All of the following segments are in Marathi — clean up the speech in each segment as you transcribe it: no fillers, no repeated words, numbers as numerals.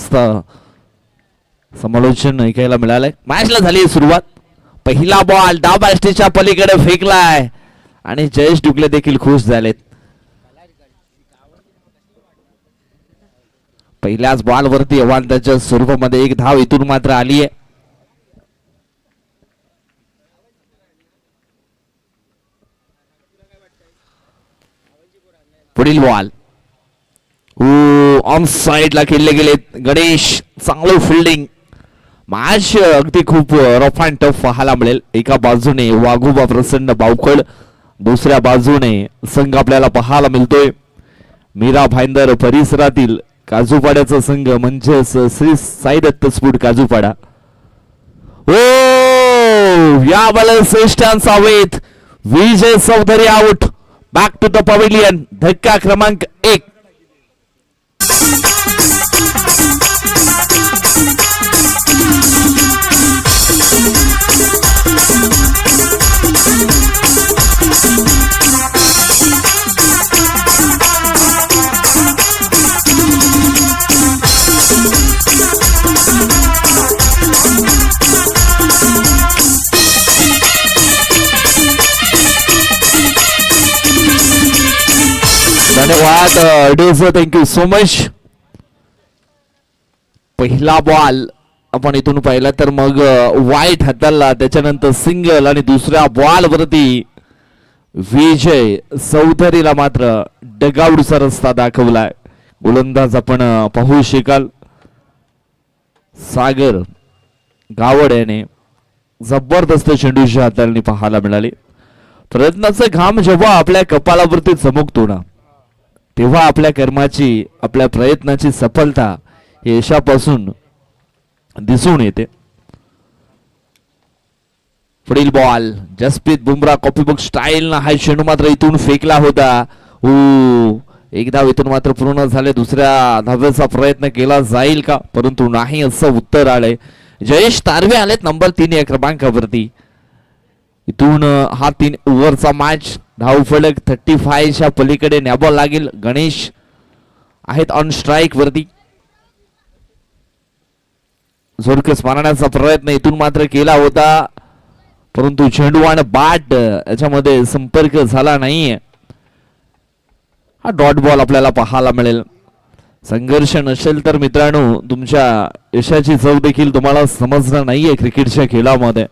जबरदस्त समालोचन ऐकायला मिळालंय. मॅचला झाली सुरुवात. पहिला बॉल डावबास्टीच्या पलीकडे फेकलाय आणि जयेश डुकले देखील खुश झालेत. पहिल्याच बॉल वरती अवांतरच्या स्वरूपामध्ये एक धाव इथून मात्र आली आहे. पुढील बॉल ऑन साइडला खेळले गेले. गणेश चांगलं फिल्डिंग. मॅच अगदी खूप रफ अँड टफ पाहायला मिळेल. एका बाजूने वाघोबा प्रसन्न बावखड, दुसऱ्या बाजूने संघ आपल्याला पाहायला मिळतोय मीरा भाईंदर परिसरातील काजूपाड्याचा संघ म्हणजेच श्री साई दत्त स्फूट काजूपाडा. या बॉलर श्रेष्ठांचा वेध. Vijay Chaudhary out. Back to the pavilion. धक्का क्रमांक 1. धन्यवाद. Thank you so much. पहिला बॉल आपण इथून पाहिला तर मग वाईट हाताळला, त्याच्यानंतर सिंगल आणि दुसऱ्या बॉल वरती विजय चौधरीला मात्र डगआउटचा रस्ता दाखवलाय. गोलंदाज आपण पाहू शकाल सागर गावड याने जबरदस्त चेंडूची हाताळणी पाहायला मिळाली. प्रयत्नाचा घाम जेव्हा आपल्या कपाळावरती चमकतो ना, तेव्हा आपल्या कर्माची, आपल्या प्रयत्नाची सफलता यशापासून दिसून येते. पुढील ball Jasprit Bumrah copybook style ना हा चेंडू मात्र इथून फेकला होता. एक धाव इथून मात्र पूर्ण झाले. दुसऱ्या धावेचा प्रयत्न केला जाईल का, परंतु नाही असं उत्तर आलंय. जयेश तारवे आलेत नंबर 3 या क्रमांकावरती. इथून हा 3 ओव्हरचा मॅच. धावफलक 35च्या पलीकडे न्यावं लागेल. गणेश आहेत ऑन स्ट्राईक वरती. झोडकस मारण्याचा प्रयत्न इथून मात्र केला होता, परंतु चेंडू आणि बॅट याच्यामध्ये संपर्क झाला नाहीये. हा डॉट बॉल आपल्याला पाहायला मिळेल. संघर्ष नसेल तर मित्रांनो तुमच्या यशाची चव देखील तुम्हाला समजणार नाहीये क्रिकेटच्या खेळामध्ये.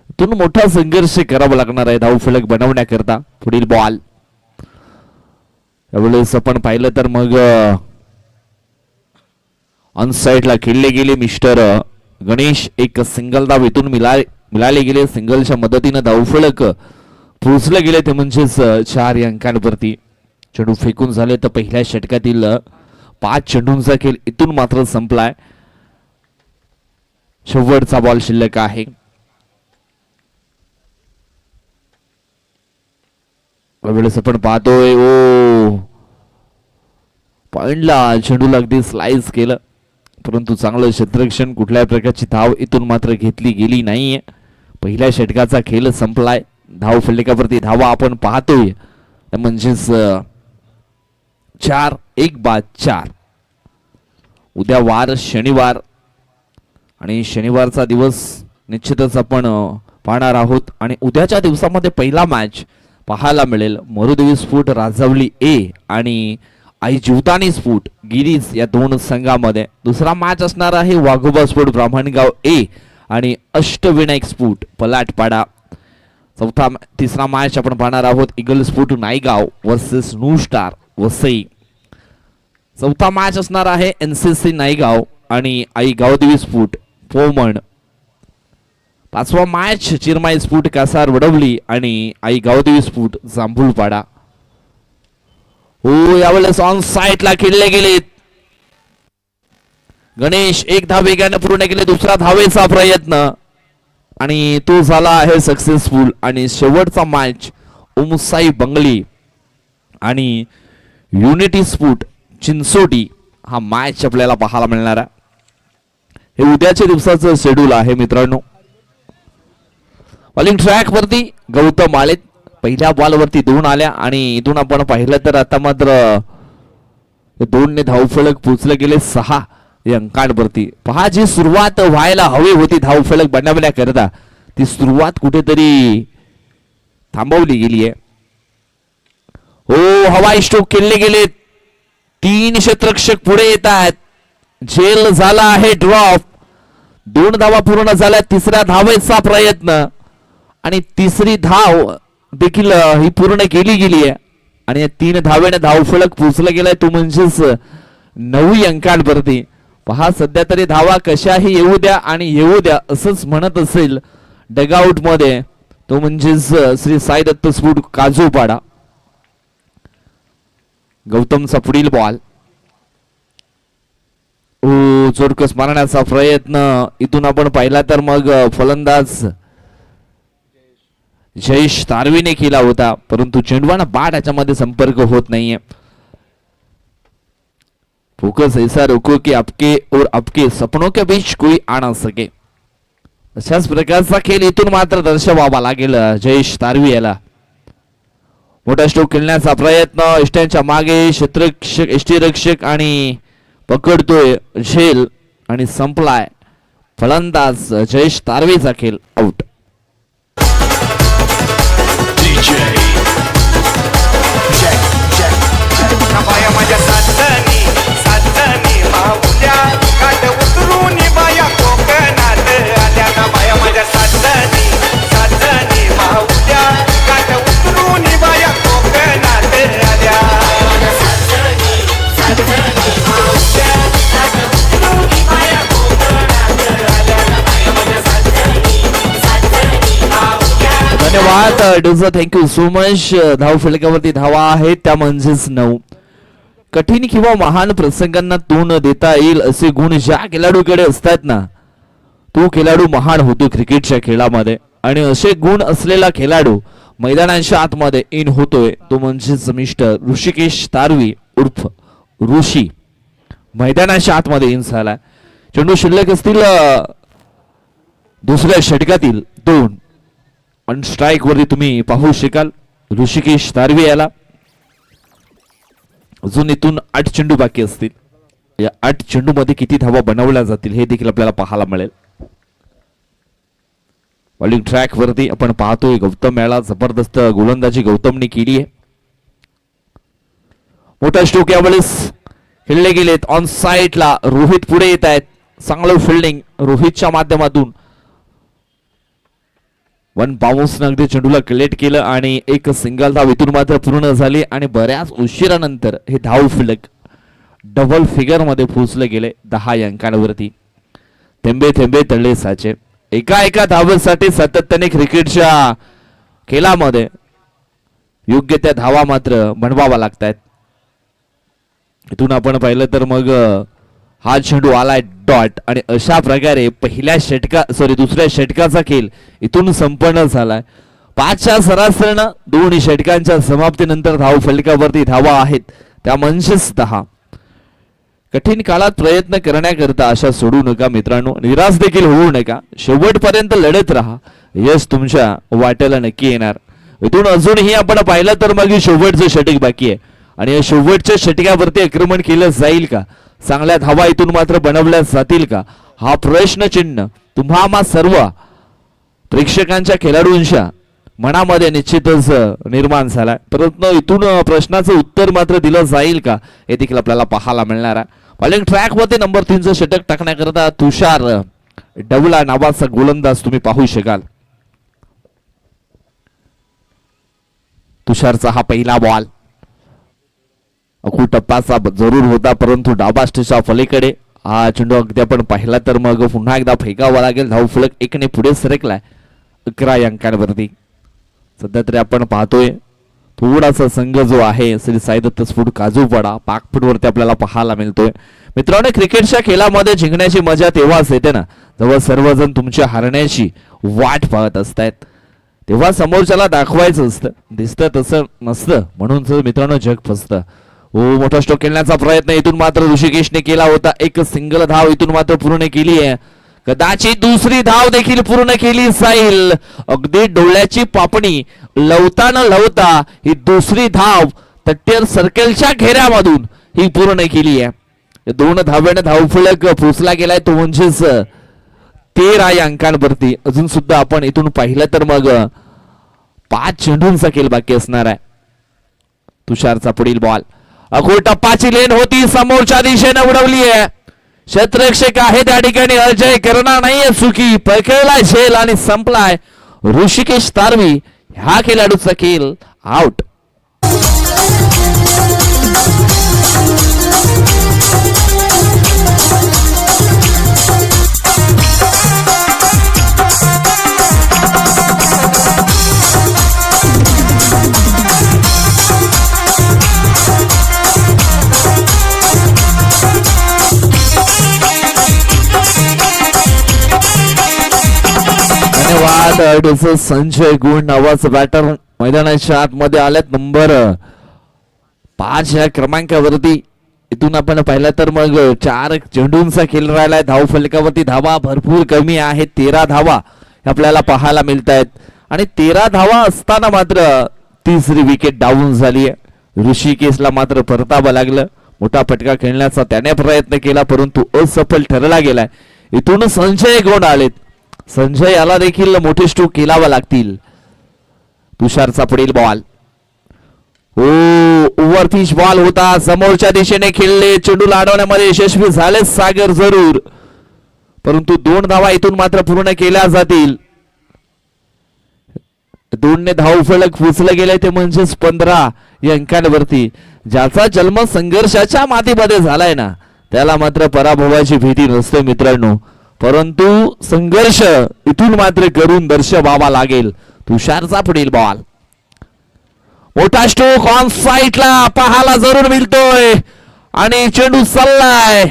इथून मोठा संघर्ष करावा लागणार आहे धावफलक बनवण्याकरता. पुढील बॉल यावेळेस आपण पाहिलं तर मग ऑन साइडला खेळले गेले मिस्टर गणेश. एक सिंगल धाव इथून मिळाले गेले. सिंगलच्या मदतीने धावफलक पोहोचले गेले ते म्हणजेच 4 अंकांवरती. चेंडू फेकून झाले तर पहिल्या षटकातील 5 चेंडूंचा खेळ इथून मात्र संपलाय. शेवटचा बॉल शिल्लक आहे. वेळेस आपण पाहतोय पॉइंटला चेंडूला अगदी स्लाइस केलं, परंतु चांगलं क्षेत्ररक्षण. कुठल्याही प्रकारची धाव इथून मात्र घेतली गेली नाहीये. पहिल्या षटकाचा खेळ संपलाय. धाव फलकावरती धावा आपण पाहतोय म्हणजेच 4-1-4. उद्या वार शनिवार आणि शनिवारचा दिवस निश्चितच आपण पाहणार आहोत. आणि उद्याच्या दिवसामध्ये पहिला मॅच पाहायला मिळेल मरुदेवी स्फूट राजावली ए आणि आई जीवतानी स्फूट गिरीज या 2 संघामध्ये. दुसरा मॅच असणार आहे वाघोबा स्फूट ब्राह्मणगाव ए आणि अष्टविनायक स्फूट पलाटपाडा. तिसरा मॅच आपण पाहणार आहोत इगल स्फूट Naigaon versus New Star Vasai. चौथा मॅच असणार आहे एनसीसी नायगाव आणि आई गावदेवी स्फूट पोमण. 5वा मॅच चिरमाई स्फूट कासार वडवली आणि आई गावदेवी स्फूट जांभूळपाडा. यावेळेस ऑन साइडला खेळले गेलेत. गणेश एक धाव वेगाने पूर्ण केले. दुसरा धावेचा प्रयत्न आणि तो झाला आहे सक्सेसफुल. आणि शेवटचा मॅच उमसाई बंगली आणि युनिटी स्फूट चिंचोटी हा मॅच आपल्याला पाहायला मिळणार आहे. हे उद्याच्या दिवसाचं शेड्यूल आहे मित्रांनो. बॉलिंग ट्रॅक वरती गौतम आलेत. पहिल्या बॉल वरती 2 आल्या आणि इथून आपण पाहिलं तर आता मात्र 2 ने धावफलक पोचले गेले 6. या अंकांवरती. पहा जी सुरुवात व्हायला हवी होती धाव फलक बनवण्याकरता ती सुरुवात कुठेतरी थांबवली गेली आहे. हो हवाई स्ट्रोक केले गेले. 3 क्षेत्ररक्षक पुढे येत आहेत. झेल झाला आहे ड्रॉप. 2 धावा पूर्ण झाल्या. तिसऱ्या धावेचा प्रयत्न आणि तिसरी धाव देखील ही पूर्ण केली गेली आहे आणि 3 धावेने धाव फलक पोचला गेलाय तो म्हणजेच 9 अंकांवरती. पहा सध्या तरी धावा कशाही येऊ द्या आणि येऊ द्या असंच म्हणत असेल डगआउट मध्ये तो म्हणजेच श्री साई दत्त स्फूट काजूपाडा. गौतमचा पुढील बॉल. चोरकस मारण्याचा प्रयत्न इथून आपण पाहिला तर मग फलंदाज जयेश तारवीने केला होता परंतु चेंडूवाना बाद याच्यामध्ये संपर्क होत नाहीये. फोकस ऐसा रोको की आपके और आपके सपनों के बीच कोई आ ना सके. अशाच प्रकारचा खेळ इथून मात्र दर्शवावा लागेल जयेश तारवी याला. मोठा स्ट्रोक खेळण्याचा प्रयत्न इष्टांच्या मागे क्षेत्ररक्षक यष्टीरक्षक आणि पकडतोय झेल आणि संपलाय. फलंदाज जयेश तारवीचा खेळ आउट. माझ्या साधनी माऊल्या काट उतरून बाया कोकणात आल्या ना. बाया माझ्या साधनी माऊल्या काट उतरून बाया कोकणात आल्या. धन्यवाद डुझा, थँक्यू सो मच. धाव फलकावरती धावा आहेत त्या म्हणजेच 9. कठीण किंवा महान प्रसंगांना तोंड देता येईल असे गुण ज्या खेळाडूकडे असतात ना तो खेळाडू महान होतो क्रिकेटच्या खेळामध्ये. आणि असे गुण असलेला खेळाडू मैदानाच्या आतमध्ये इन होतोय तो म्हणजेच मिस्टर ऋषिकेश तारवी उर्फ ऋषी मैदानाच्या आतमध्ये इन झालाय. चेंडू शिल्लक असतील दुसऱ्या षटकातील 2 ऑन स्ट्राईक वरती तुम्ही पाहू शकाल ऋषिकेश तारवी याला. अजून इथून 8 चेंडू बाकी असतील. या 8 चेंडू मध्ये किती धावा बनवल्या जातील हे देखील आपल्याला पाहायला मिळेल. बॉलिंग ट्रॅक वरती आपण पाहतोय गौतम याला जबरदस्त गोलंदाजी गौतमने केली आहे. मोठा स्ट्रोक यावेळेस खेळले गेलेत. ऑन साइडला रोहित पुढे येत आहेत. चांगलं फिल्डिंग रोहितच्या माध्यमातून. 1 बाउन्स अगदी चेंडूला कलेक्ट केलं आणि एक सिंगल धाव इथून मात्र पूर्ण झाली आणि बऱ्याच उशिरानंतर हे धाव फलक डबल फिगर मध्ये पोहोचले गेले 10 अंकांवरती. थेंबे थेंबे तळे साचे. एका धावेसाठी सातत्याने क्रिकेटच्या खेळामध्ये योग्य त्या धावा मात्र बनवावा लागतात. इथून आपण पाहिलं तर मग हा चेंडू आलाय डॉट आणि अशा प्रकारे दुसऱ्या षटकाचा खेळ इथून संपन्न झालाय. 5च्या सरासरीनं 2 षटकांच्या समाप्तीनंतर धाव फलकावरती धावा आहेत त्या म्हणजेच 10. कठीण काळात प्रयत्न करण्याकरता आशा सोडू नका मित्रांनो. निराश देखील होऊ नका. शेवटपर्यंत लढत राहा. यश तुमच्या वाट्याला नक्की येणार. इथून अजूनही आपण पाहिलं तर मग शेवटचं षटक बाकी आहे आणि या शेवटच्या षटकावरती आक्रमण केलं जाईल का? चांगल्या धावा इथून मात्र बनवल्या जातील का? हा प्रश्नचिन्ह तुम्हा सर्व प्रेक्षकांच्या खेळाडूंच्या मनामध्ये निश्चितच निर्माण झालाय. परंतु इथून प्रश्नाचं उत्तर मात्र दिलं जाईल का हे देखील आपल्याला पाहायला मिळणार आहे. बॉलिंग ट्रॅक मध्ये नंबर 3चं षटक टाकण्याकरता तुषार डबला नावाचा गोलंदाज तुम्ही पाहू शकाल. तुषारचा हा पहिला बॉल अखू टप्पाचा जरूर होता परंतु डाबा स्टेशच्या पलीकडे हा चेंडू अगदी आपण पाहिला तर मग पुन्हा एकदा फेकावा लागेल. धाव फलक 1 ने पुढे सरकलाय 11 अंकांवरती. सध्या तरी आपण पाहतोय थोडासा संघ जो आहे श्री साई दत्त स्फूट काजूपाडा पाकफूट वरती आपल्याला पाहायला मिळतोय. मित्रांनो क्रिकेटच्या खेळामध्ये जिंकण्याची मजा तेव्हाच येते ना जेव्हा सर्वजण तुमच्या हारण्याची वाट पाहत असतात. तेव्हा समोरच्याला दाखवायचं असतं. दिसतं तसं नसतं म्हणून मित्रांनो जग फसतं. मोठा स्ट्रोक खेळण्याचा प्रयत्न इथून मात्र ऋषिकेशने केला होता. एक सिंगल धाव इथून मात्र पूर्ण केली आहे. कदाचित दुसरी धाव देखील पूर्ण केली जाईल. अगदी डोळ्याची पापणी लवता ही दुसरी धाव तट्टेर सर्कलच्या घेऱ्यामधून ही पूर्ण केली आहे. 2 धाब्याने धावफलक पोचला गेलाय तो म्हणजेच 13 या अंकांवरती. अजून सुद्धा आपण इथून पाहिलं तर मग 5 चेंडूंचा खेळ बाकी असणार आहे. तुषारचा पुढील बॉल अखोल टप्पाची लेन होती समोरच्या दिशेने उडवली आहे. क्षेत्ररक्षक आहे त्या ठिकाणी अजय करणार नाहीये चुकी. पकडलाय झेल आणि संपलाय. ऋषिकेश तारवी ह्या खेळाडूचा खेळ आउट. धन्यवाद. संजय गुण नावाचा बॅटर मैदानाच्या आतमध्ये आल्यात. नंबर 5 या क्रमांकावरती. इथून आपण पाहिलं तर मग 4 चेंडूंचा खेळ राहिलाय. धाव फलकावरती धावा भरपूर कमी आहेत. 13 धावा आपल्याला पाहायला मिळत आहेत आणि 13 धावा असताना मात्र तिसरी विकेट डाऊन झाली आहे. ऋषिकेशला मात्र परतावं लागलं. मोठा फटका खेळण्याचा त्याने प्रयत्न केला परंतु असफल ठरला गेलाय. इथून संजय गुण आलेत. संजय याला देखील मोठे स्ट्रोक केलावा लागतील. तुषारचा पुढील बॉल ओव्हर पिच बॉल होता. समोरच्या दिशेने खेळले. चेंडू लाडवण्यामध्ये यशस्वी झाले सागर जरूर परंतु 2 धावा इथून मात्र पूर्ण केल्या जातील. 2 धाव फलक पोचले गेले ते म्हणजेच 15 या अंकांवरती. ज्याचा जन्म संघर्षाच्या मातीमध्ये झालाय ना त्याला मात्र पराभवाची भीती नसते मित्रांनो. परंतु संघर्ष इथून मात्र करून दर्शवावा लागेल. तुषारचा पुढील बॉल मोठा स्ट्रोक ऑन साईडला पाहायला जरूर मिळतोय आणि चेंडू चाललाय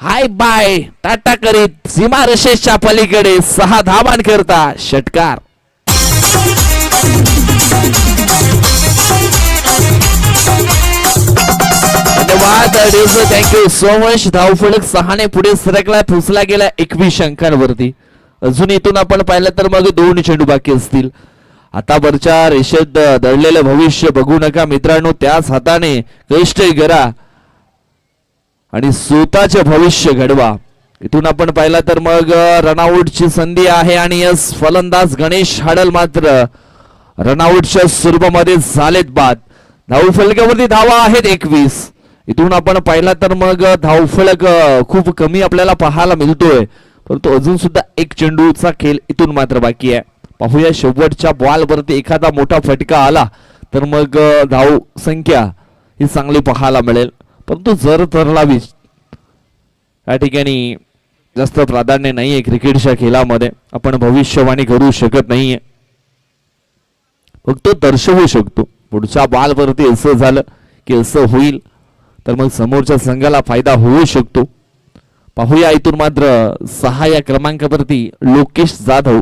हाय बाय टाटा करीत सीमारेषेच्या पलीकडे 6 धावांकरता षटकार. धन्यवाद. Thank you so much. धावफलक 6 ने पुढे सरकला पोचला गेला 21 अंकांवरती. अजून इथून आपण पाहिलं तर मग 2 चेंडू बाकी असतील. आता वरच्या रेषेत दडलेलं भविष्य बघू नका मित्रांनो. त्याच हाताने कष्ट करा आणि स्वतःचे भविष्य घडवा. इथून आपण पाहिलं तर मग रनआउटची संधी आहे आणि यस फलंदाज गणेश हाडल मात्र रनआउटच्या स्वरूपामध्ये झालेत बाद. धावफलकावरती धावा आहेत 21. इथून आपण पाहिला तर मग धावफलक खूप कमी आपल्याला पाहायला मिळतोय परंतु अजून सुद्धा 1 चेंडूचा खेळ इथून मात्र बाकी आहे. पाहूया शेवटच्या बॉल वरती एखादा मोठा फटका आला तर मग धाव संख्या ही चांगली पाहायला मिळेल परंतु जर तरलावी या ठिकाणी जास्त प्राधान्य नाहीये. क्रिकेटच्या खेळामध्ये आपण भविष्यवाणी करू शकत नाहीये फक्त दर्शवू शकतो. पुढच्या बॉल वरती असं झालं की असं होईल तर मग समोरच्या संघाला फायदा होऊ शकतो. पाहूया इथून मात्र 6 या क्रमांकावरती लोकेश जाधव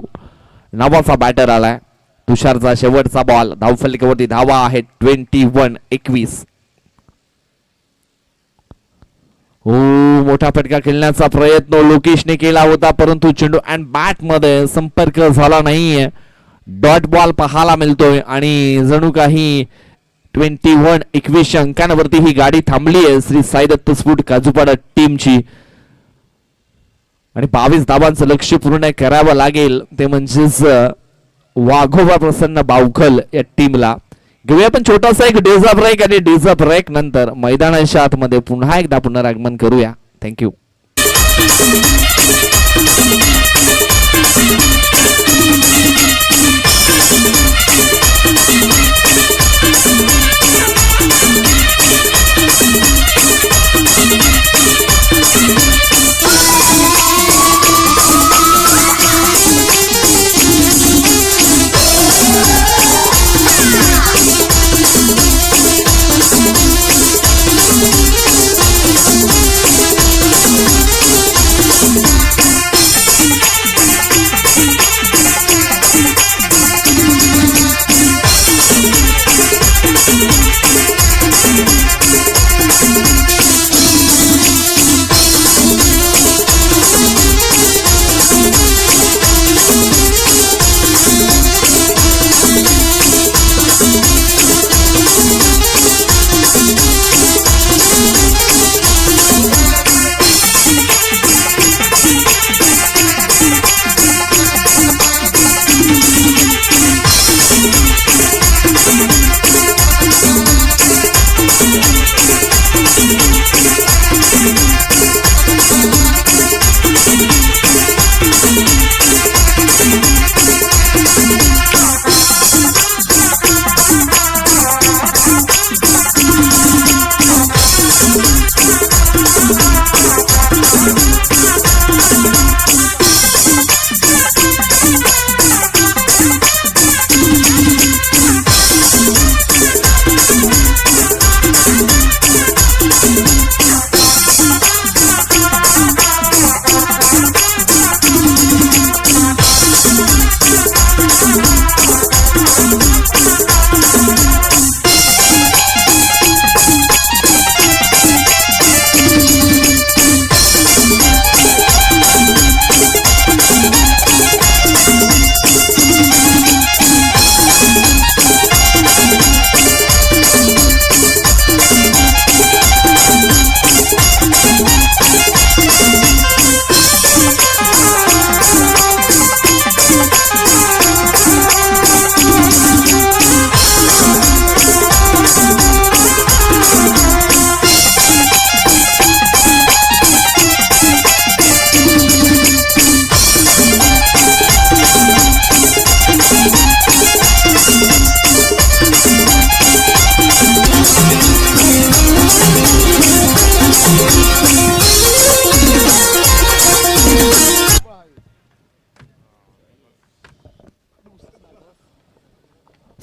नावाचा बॅटर आलाय. तुषारचा शेवटचा बॉल. धावफलकावरती धावा आहेत 21. मोठा फटका खेळण्याचा प्रयत्न लोकेशने केला होता परंतु चेंडू अँड बॅट मध्ये संपर्क झाला नाहीये. डॉट बॉल पाहायला मिळतोय आणि जणू काही 21 अंकांवरती ही गाडी थांबली आहे श्री साई दत्त स्फूट काजूपाडा टीमची आणि 22 धावांचं लक्ष्य पूर्ण करावं लागेल ते म्हणजेच वाघोबा प्रसन्न बावखल या टीमला. घेऊया पण छोटासा एक डेझा ब्रेक आणि डेझा ब्रेक नंतर मैदानाच्या आतमध्ये पुन्हा एकदा पुनरागमन करूया. थँक्यू.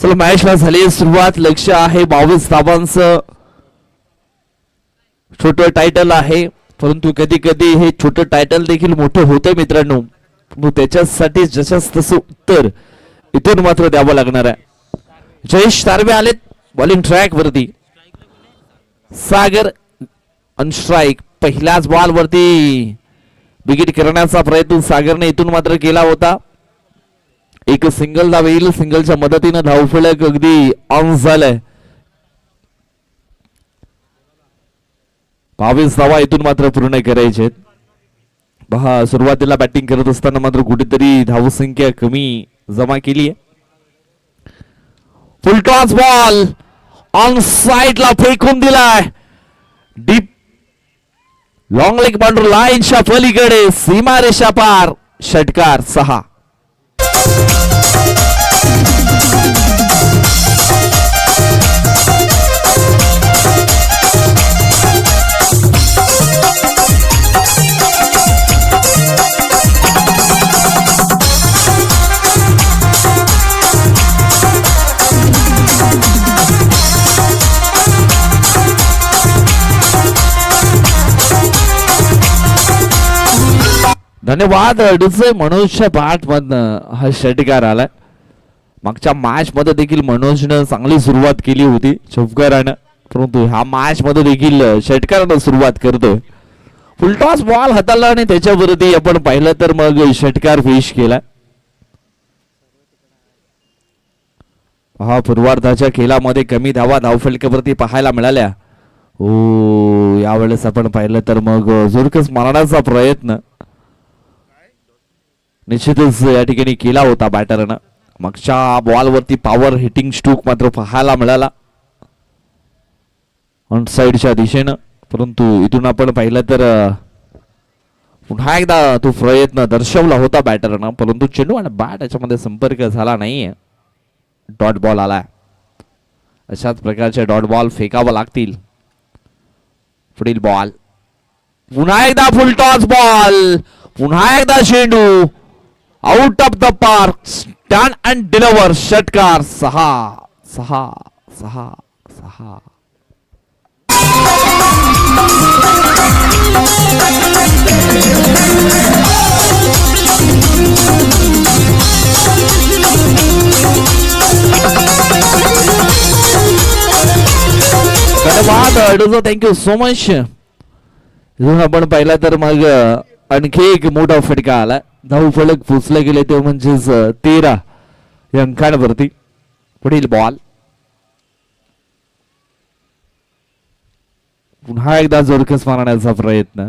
चला मॅचला झाली सुरुवात. लक्ष आहे 22 धावांचं छोटं टायटल आहे, परंतु कधी कधी हे छोटं टायटल देखील मोठं होतं मित्रांनो. त्याच्यासाठी जशाच तसं उत्तर इथून मात्र द्यावं लागणार आहे. जयेश तारवे आलेत बॉलिंग ट्रॅक वरती. सागर अनस्ट्राईक. पहिल्याच बॉल वरती विकेट करण्याचा प्रयत्न सागरने इथून मात्र केला होता. एक सिंगल धाव येईल. सिंगलच्या मदतीनं धावफलक अगदी ऑन झालंय. 22 धावा इथून मात्र पूर्ण करायचे. पहा सुरुवातीला बॅटिंग करत असताना मात्र कुठेतरी धावसंख्या कमी जमा केली आहे. फुल टॉस बॉल ऑन साइडला फेकून दिलाय. डीप लॉंग लेग बाउंड्री लाईनच्या पलीकडे सीमारेषा पार. षटकार 6. धन्यवाद. मनोजच्या बॅट मधनं हा षटकार आलाय. मागच्या मॅच मध्ये देखील मनोजनं चांगली सुरुवात केली होती चौकारानं, परंतु ह्या मॅच मध्ये देखील षटकारानं सुरुवात करतोय. फुलटॉस बॉल हाताळला आणि त्याच्यावरती आपण पाहिलं तर मग षटकार पेश केला. हा पूर्वार्धाच्या खेळामध्ये कमी धावा धावफलकावरती पाहायला मिळाल्या. ओ यावेळेस आपण पाहिलं तर मग जोरकस मारण्याचा प्रयत्न निश्चितच या ठिकाणी केला होता बॅटरनं. मागच्या बॉलवरती पॉवर हिटिंग स्ट्रोक मात्र पाहायला मिळाला ऑन साइडच्या दिशेनं, परंतु इथून आपण पाहिलं तर पुन्हा एकदा तो प्रयत्न दर्शवला होता बॅटरनं, परंतु चेंडू आणि बॅट याच्यामध्ये संपर्क झाला नाहीये. डॉट बॉल आलाय. अशाच प्रकारचे डॉट बॉल फेकावं लागतील. पुढील बॉल पुन्हा एकदा फुल टॉस बॉल. पुन्हा एकदा चेंडू out of the park. Stand and deliver. षटकार 6. धन्यवाद. Thank you so much. इथून आपण पाहिला तर मग आणखी एक मोठा फटका आला. धाव फलक पोचले गेले ते म्हणजेच 13 या अंकांवरती. पुढील बॉल पुन्हा एकदा जोरकस मारण्याचा प्रयत्न.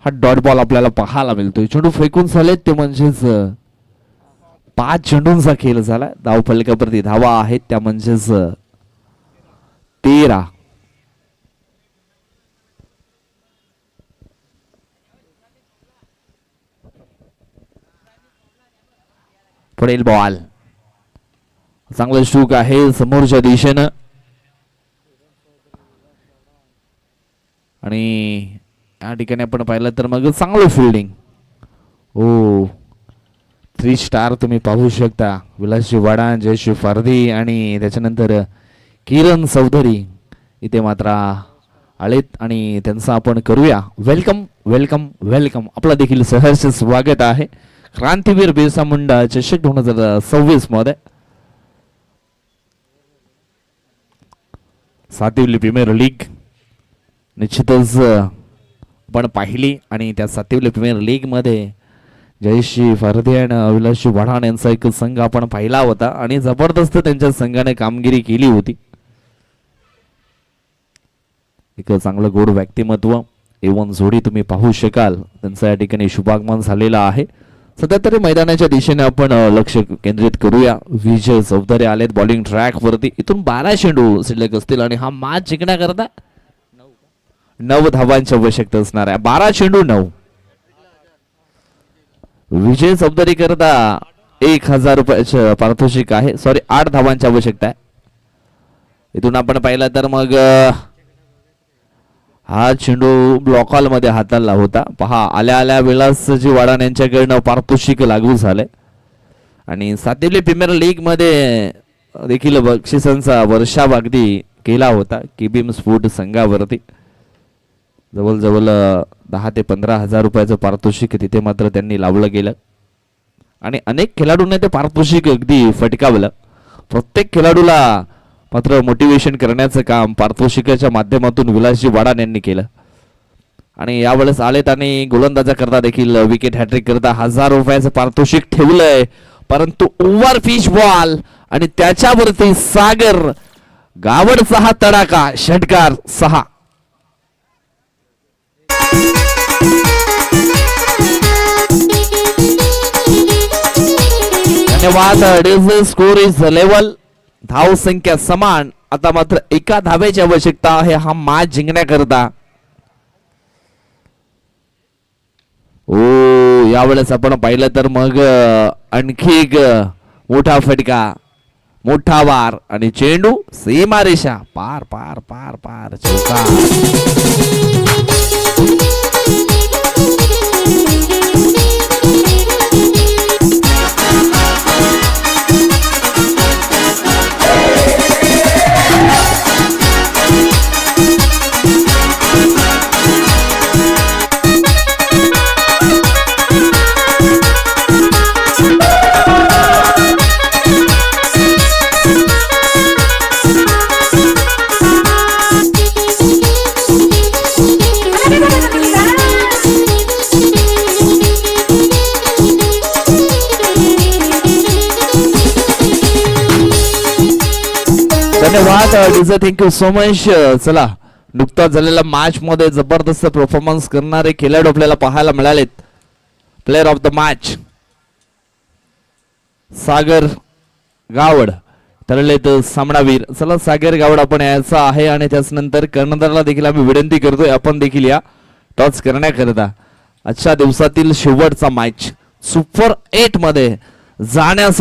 हा डॉट बॉल आपल्याला पाहायला मिळतोय. चेंडू फेकून झालेत ते म्हणजेच 5 चेंडूंचा खेळ झाला. धाव फलकावरती धावा आहेत त्या म्हणजेच 13. पुढील बॉल चांगलं स्ट्रोक आहे समोरच्या दिशेनं आणि या ठिकाणी आपण पाहिलं तर मग चांगलं फिल्डिंग. ओ 3 स्टार तुम्ही पाहू शकता. विलासजी वाडा, जयश्री फारदी आणि त्याच्यानंतर किरण चौधरी इथे मात्र आलेत आणि त्यांचं आपण करूया वेलकम वेलकम वेलकम. आपला देखील सहर्ष स्वागत आहे क्रांतीवीर बिरसा मुंडा चषक 2026 मध्ये. सातिवली प्रीमियर लीग निश्चितच आपण पाहिली आणि त्या सातिवली प्रीमियर लीग मध्ये जयश्री फरदे आणि अविलासजी वढाण यांचा एक संघ आपण पाहिला होता आणि जबरदस्त त्यांच्या संघाने कामगिरी केली होती. एक चांगलं गोड व्यक्तिमत्व A1 जोडी तुम्ही पाहू शकाल. त्यांचं या ठिकाणी शुभागमन झालेलं आहे. सध्या तरी मैदानाच्या दिशेने आपण लक्ष केंद्रित करूया. विजय चौधरी आलेत बॉलिंग ट्रॅक वरती. इथून 12 चेंडू शिल्लक असतील आणि हा मॅच जिंकण्याकरता 9 धावांची आवश्यकता असणार आहे. 12 चेंडू 9. विजय चौधरी करता 1000 रुपयाचे पारितोषिक आहे. सॉरी 8 धावांची आवश्यकता आहे. इथून आपण पाहिलं तर मग हा चेंडू ब्लॉक हॉल मध्ये हाताळला होता. पहा आल्या आल्या विलासजी वाडाण यांच्याकडनं पारितोषिक लागू झाले आणि सातवली प्रीमियर लीग मध्ये देखील बक्षिसांचा वर्षाव अगदी केला होता केबीएम स्पोर्ट संघावरती. जवळजवळ 10 ते 15 हजार रुपयाचं पारितोषिक तिथे मात्र त्यांनी लावलं गेलं आणि अनेक खेळाडूंनी ते पारितोषिक अगदी फटकावलं. प्रत्येक खेळाडूला मात्र मोटिवेशन करण्याचं काम पारितोषिकाच्या माध्यमातून विलासजी वाडान यांनी केलं. आणि यावेळेस आलेत आणि गोलंदाजा करता देखील विकेट हॅट्रिक करता 1000 रुपयाचं पारितोषिक ठेवलंय. परंतु ओव्हर फिश बॉल आणि त्याच्यावरती सागर गावडचा हा तडाखा, षटकार 6. धन्यवाद. Score is level. धाव संख्या समान. आता मात्र एका धावेची आवश्यकता आहे हा मॅच जिंकण्याकरता. ओ यावेळेस आपण पाहिलं तर मग आणखी एक मोठा फटका, मोठा वार आणि चेंडू सीमारेषा पार पार पार पार चौका. धन्यवाद डीजे, थँक्यू सो मच. चला, नुकताच झालेल्या मॅच मध्ये जबरदस्त परफॉर्मन्स करणारे खेळाडू आपल्याला पाहायला मिळालेत. प्लेअर ऑफ द मॅच सागर गावड ठरलेत सामनावीर. चला सागर गावड आपण यायचा आहे आणि त्यानंतर कर्णधाराला देखील आम्ही विनंती करतोय आपण देखील या टॉस करण्याकरता. आजच्या दिवसातील शेवटचा मॅच सुपर 8 मध्ये जाण्यासाठी